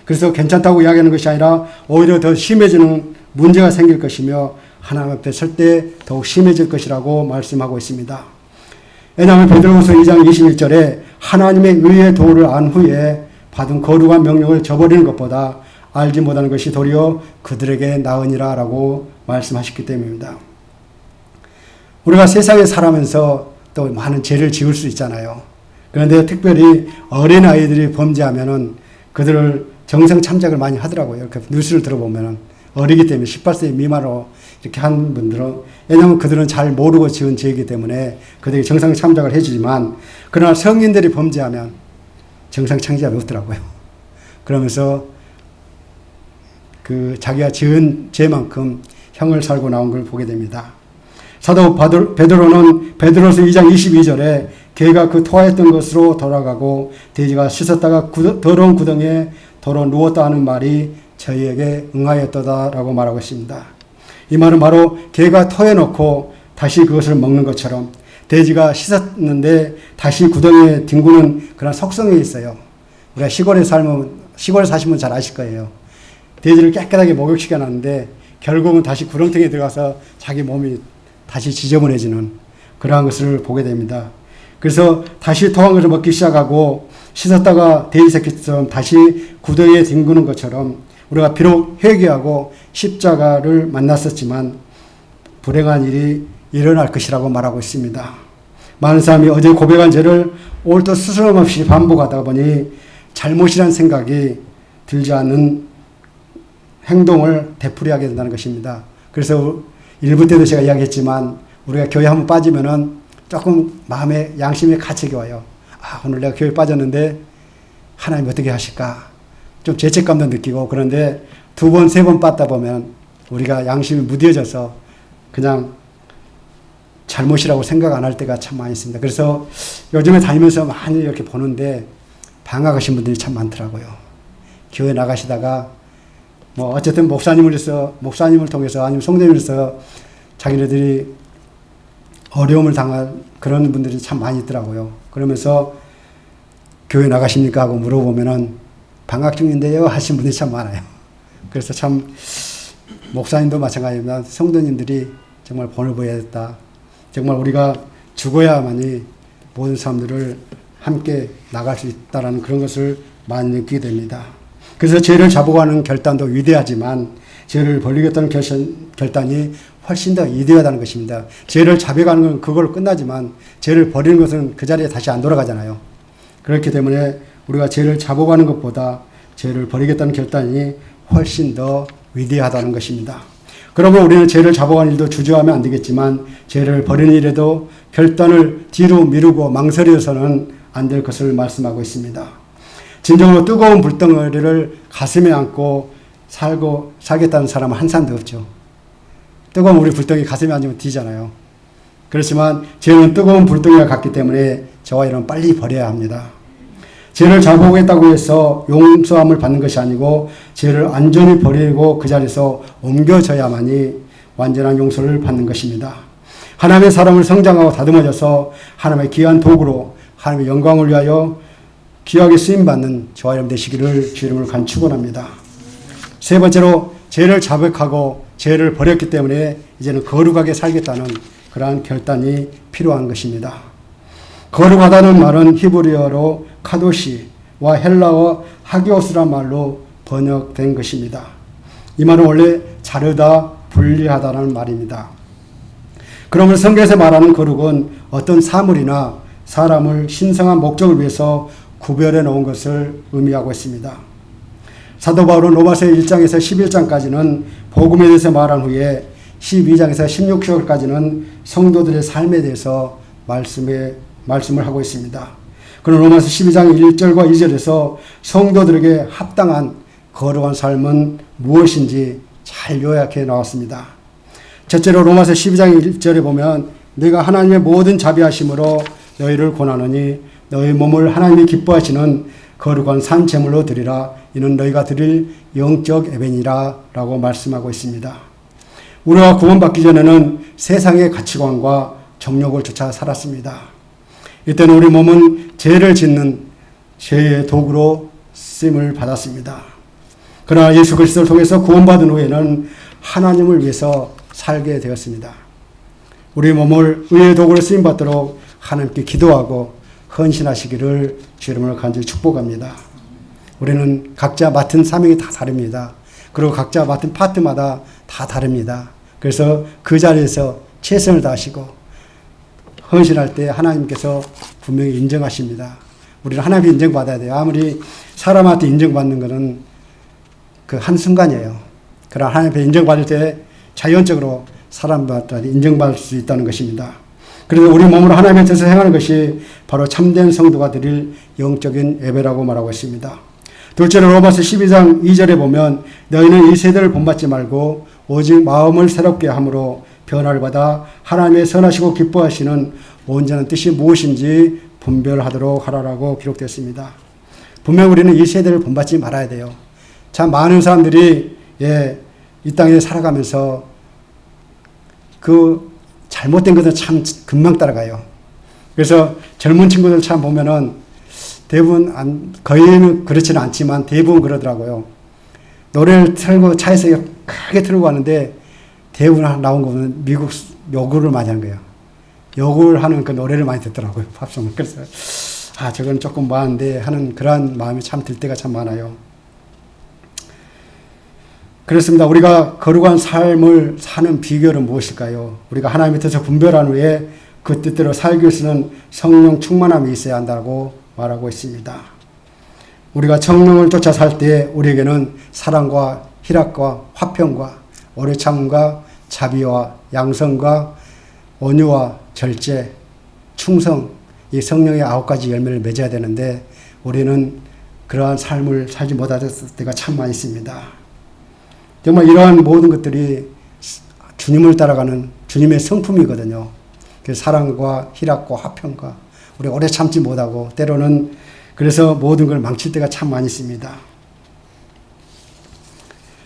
그래서 괜찮다고 이야기하는 것이 아니라 오히려 더 심해지는 문제가 생길 것이며 하나님 앞에 설 때 더욱 심해질 것이라고 말씀하고 있습니다. 왜냐하면 베드로후서 2장 21절에 하나님의 의의 도를 안 후에 받은 거룩한 명령을 저버리는 것보다 알지 못하는 것이 도리어 그들에게 나으니라 라고 말씀하셨기 때문입니다. 우리가 세상에 살아면서 또 많은 죄를 지을 수 있잖아요. 그런데 특별히 어린 아이들이 범죄하면은 그들을 정상 참작을 많이 하더라고요. 이렇게 뉴스를 들어보면은 어리기 때문에 18세 미만으로 이렇게 한 분들은 왜냐하면 그들은 잘 모르고 지은 죄이기 때문에 그들이 정상 참작을 해주지만 그러나 성인들이 범죄하면 정상 참작이 없더라고요. 그러면서 그 자기가 지은 죄만큼 형을 살고 나온 걸 보게 됩니다. 사도 베드로는 베드로서 2장 22절에 개가 그 토하였던 것으로 돌아가고 돼지가 씻었다가 더러운 구덩이에 도로 누웠다 하는 말이 저희에게 응하였도다라고 말하고 있습니다. 이 말은 바로 개가 토해놓고 다시 그것을 먹는 것처럼 돼지가 씻었는데 다시 구덩이에 뒹구는 그런 속성이 있어요. 우리가 시골에 사시면 잘 아실 거예요. 돼지를 깨끗하게 목욕시켜 놨는데 결국은 다시 구렁텅이에 들어가서 자기 몸이 다시 지저분해지는 그러한 것을 보게 됩니다. 그래서 다시 토한 것을 먹기 시작하고 씻었다가 돼지 새끼처럼 다시 구덩이에 뒹구는 것처럼 우리가 비록 회개하고 십자가를 만났었지만 불행한 일이 일어날 것이라고 말하고 있습니다. 많은 사람이 어제 고백한 죄를 오늘도 스스럼 없이 반복하다 보니 잘못이라는 생각이 들지 않는 행동을 되풀이하게 된다는 것입니다. 그래서 일부 때도 제가 이야기했지만 우리가 교회 한번 빠지면은 조금 마음에 양심에 가책이 와요. 아, 오늘 내가 교회 빠졌는데 하나님 어떻게 하실까? 좀 죄책감도 느끼고 그런데 두 번, 세 번 빠다 보면 우리가 양심이 무뎌져서 그냥 잘못이라고 생각 안 할 때가 참 많이 있습니다. 그래서 요즘에 다니면서 많이 이렇게 보는데 방황하신 분들이 참 많더라고요. 교회 나가시다가 뭐 어쨌든 목사님을 통해서 아니면 성도님으로서 자기네들이 어려움을 당한 그런 분들이 참 많이 있더라고요. 그러면서 교회 나가십니까 하고 물어보면은 방학 중인데요 하신 분들이 참 많아요. 그래서 참 목사님도 마찬가지입니다. 성도님들이 정말 본을 보여야겠다. 정말 우리가 죽어야만이 모든 사람들을 함께 나갈 수 있다라는 그런 것을 많이 느끼게 됩니다. 그래서 죄를 자복하는 결단도 위대하지만 죄를 버리겠다는 결단이 훨씬 더 위대하다는 것입니다. 죄를 자백하는 건 그걸로 끝나지만 죄를 버리는 것은 그 자리에 다시 안 돌아가잖아요. 그렇기 때문에 우리가 죄를 자복하는 것보다 죄를 버리겠다는 결단이 훨씬 더 위대하다는 것입니다. 그러면 우리는 죄를 자복하는 일도 주저하면 안 되겠지만 죄를 버리는 일에도 결단을 뒤로 미루고 망설여서는 안 될 것을 말씀하고 있습니다. 진정으로 뜨거운 불덩어리를 가슴에 안고 살겠다는 사람은 한 사람도 없죠. 뜨거운 우리 불덩이 가슴에 앉으면 뒤잖아요. 그렇지만 죄는 뜨거운 불덩이와 같기 때문에 저와 여러분 빨리 버려야 합니다. 죄를 자복했다고 해서 용서함을 받는 것이 아니고 죄를 완전히 버리고 그 자리에서 옮겨져야만이 완전한 용서를 받는 것입니다. 하나님의 사람을 성장하고 다듬어져서 하나님의 귀한 도구로 하나님의 영광을 위하여 귀하게 쓰임받는 저와 여러분 되시기를 주 이름으로 간절히 축원합니다. 세 번째로 죄를 자백하고 죄를 버렸기 때문에 이제는 거룩하게 살겠다는 그러한 결단이 필요한 것입니다. 거룩하다는 말은 히브리어로 카도시와 헬라어 하기오스란 말로 번역된 것입니다. 이 말은 원래 자르다, 분리하다는 말입니다. 그러면 성경에서 말하는 거룩은 어떤 사물이나 사람을 신성한 목적을 위해서 구별해 놓은 것을 의미하고 있습니다. 사도 바울은 로마서 1장에서 11장까지는 복음에 대해서 말한 후에 12장에서 16절까지는 성도들의 삶에 대해서 말씀을 하고 있습니다. 그럼 로마서 12장 1절과 2절에서 성도들에게 합당한 거룩한 삶은 무엇인지 잘 요약해 나왔습니다. 첫째로 로마서 12장 1절에 보면 내가 하나님의 모든 자비하심으로 너희를 권하노니 너희 몸을 하나님이 기뻐하시는 거룩한 산 제물로 드리라. 이는 너희가 드릴 영적 예배니라 라고 말씀하고 있습니다. 우리가 구원받기 전에는 세상의 가치관과 정욕을 쫓아 살았습니다. 이때는 우리 몸은 죄를 짓는 죄의 도구로 쓰임을 받았습니다. 그러나 예수 그리스도를 통해서 구원받은 후에는 하나님을 위해서 살게 되었습니다. 우리 몸을 의의 도구로 쓰임받도록 하나님께 기도하고 헌신하시기를 주 이름으로 간절히 축복합니다. 우리는 각자 맡은 사명이 다 다릅니다. 그리고 각자 맡은 파트마다 다 다릅니다. 그래서 그 자리에서 최선을 다하시고 헌신할 때 하나님께서 분명히 인정하십니다. 우리는 하나님께 인정받아야 돼요. 아무리 사람한테 인정받는 것은 그 한순간이에요. 그러나 하나님 앞에 인정받을 때 자연적으로 사람들한테 인정받을 수 있다는 것입니다. 그래서 우리 몸으로 하나님의 뜻을 행하는 것이 바로 참된 성도가 드릴 영적인 예배라고 말하고 있습니다. 둘째로 로마서 12장 2절에 보면 너희는 이 세대를 본받지 말고 오직 마음을 새롭게 함으로 변화를 받아 하나님의 선하시고 기뻐하시는 온전한 뜻이 무엇인지 분별하도록 하라라고 기록되었습니다. 분명 우리는 이 세대를 본받지 말아야 돼요. 참 많은 사람들이 이 땅에 살아가면서 그 잘못된 것은 참 금방 따라가요. 그래서 젊은 친구들 참 보면은 대부분 거의는 그렇지는 않지만 대부분 그러더라고요. 노래를 틀고 차에서 크게 틀고 가는데 대부분 나온 거 보면 미국 요구를 많이 하는 거예요. 요구를 하는 그 노래를 많이 듣더라고요. 팝송을. 그래서 저건 조금 뭐한데 하는 그러한 마음이 참 들 때가 참 많아요. 그렇습니다. 우리가 거룩한 삶을 사는 비결은 무엇일까요? 우리가 하나님의 뜻을 분별한 후에 그 뜻대로 살기 위해서는 성령 충만함이 있어야 한다고 말하고 있습니다. 우리가 성령을 쫓아 살 때 우리에게는 사랑과 희락과 화평과 오래 참음과 자비와 양성과 온유와 절제, 충성, 이 성령의 9가지 열매를 맺어야 되는데 우리는 그러한 삶을 살지 못했을 때가 참 많이 있습니다. 정말 이러한 모든 것들이 주님을 따라가는 주님의 성품이거든요. 그래서 사랑과 희락과 화평과 우리 오래 참지 못하고 때로는 그래서 모든 걸 망칠 때가 참 많이 있습니다.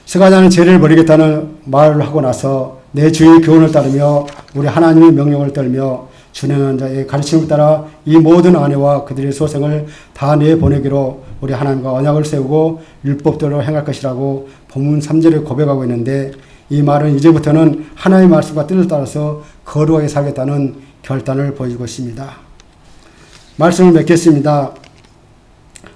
스가랴는 죄를 버리겠다는 말을 하고 나서 내 주의 교훈을 따르며 우리 하나님의 명령을 따르며 준행하는 자의 가르침을 따라 이 모든 아내와 그들의 소생을 다 내보내기로 우리 하나님과 언약을 세우고 율법대로 행할 것이라고 본문 3절에 고백하고 있는데 이 말은 이제부터는 하나님의 말씀과 뜻을 따라서 거룩하게 살겠다는 결단을 보이고 있습니다. 말씀을 맺겠습니다.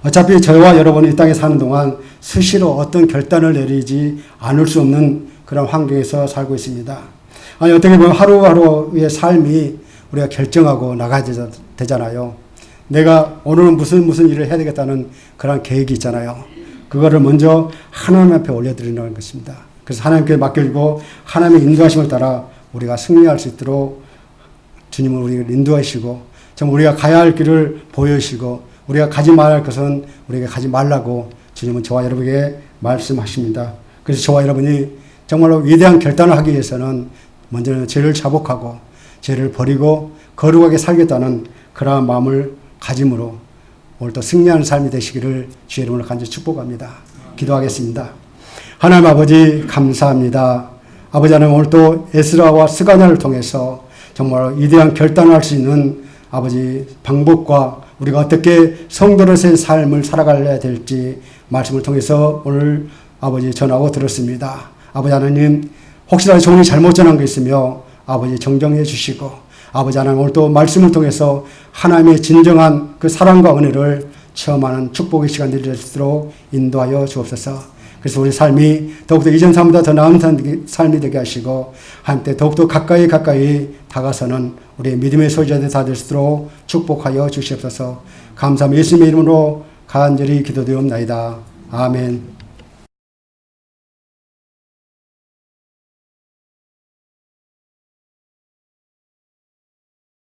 어차피 저와 여러분이 이 땅에 사는 동안 수시로 어떤 결단을 내리지 않을 수 없는 그런 환경에서 살고 있습니다. 아니 어떻게 보면 하루하루의 삶이 우리가 결정하고 나가야 되잖아요. 내가 오늘은 무슨 일을 해야 되겠다는 그런 계획이 있잖아요. 그거를 먼저 하나님 앞에 올려드리는 것입니다. 그래서 하나님께 맡겨주고 하나님의 인도하심을 따라 우리가 승리할 수 있도록 주님은 우리를 인도하시고 정말 우리가 가야 할 길을 보여주시고 우리가 가지 말아야 할 것은 우리에게 가지 말라고 주님은 저와 여러분에게 말씀하십니다. 그래서 저와 여러분이 정말로 위대한 결단을 하기 위해서는 먼저는 죄를 자복하고 죄를 버리고 거룩하게 살겠다는 그러한 마음을 가짐으로 오늘도 승리하는 삶이 되시기를 주의 이름으로 간절히 축복합니다. 기도하겠습니다. 하나님 아버지 감사합니다. 아버지 하나님 오늘도 에스라와 스가랴를 통해서 정말 위대한 결단을 할 수 있는 아버지 방법과 우리가 어떻게 성도로서의 삶을 살아가야 될지 말씀을 통해서 오늘 아버지 전하고 들었습니다. 아버지 하나님 혹시라도 종이 잘못 전한 게 있으며 아버지 정정해 주시고 아버지 하나님 오늘 또 말씀을 통해서 하나님의 진정한 그 사랑과 은혜를 체험하는 축복의 시간들이 될 수 있도록 인도하여 주옵소서. 그래서 우리 삶이 더욱더 이전 삶보다 더 나은 삶이 되게 하시고 하나님께 더욱더 가까이 다가서는 우리의 믿음의 소유자들 다 될 수 있도록 축복하여 주시옵소서. 감사합니다. 예수님의 이름으로 간절히 기도드리옵나이다. 아멘.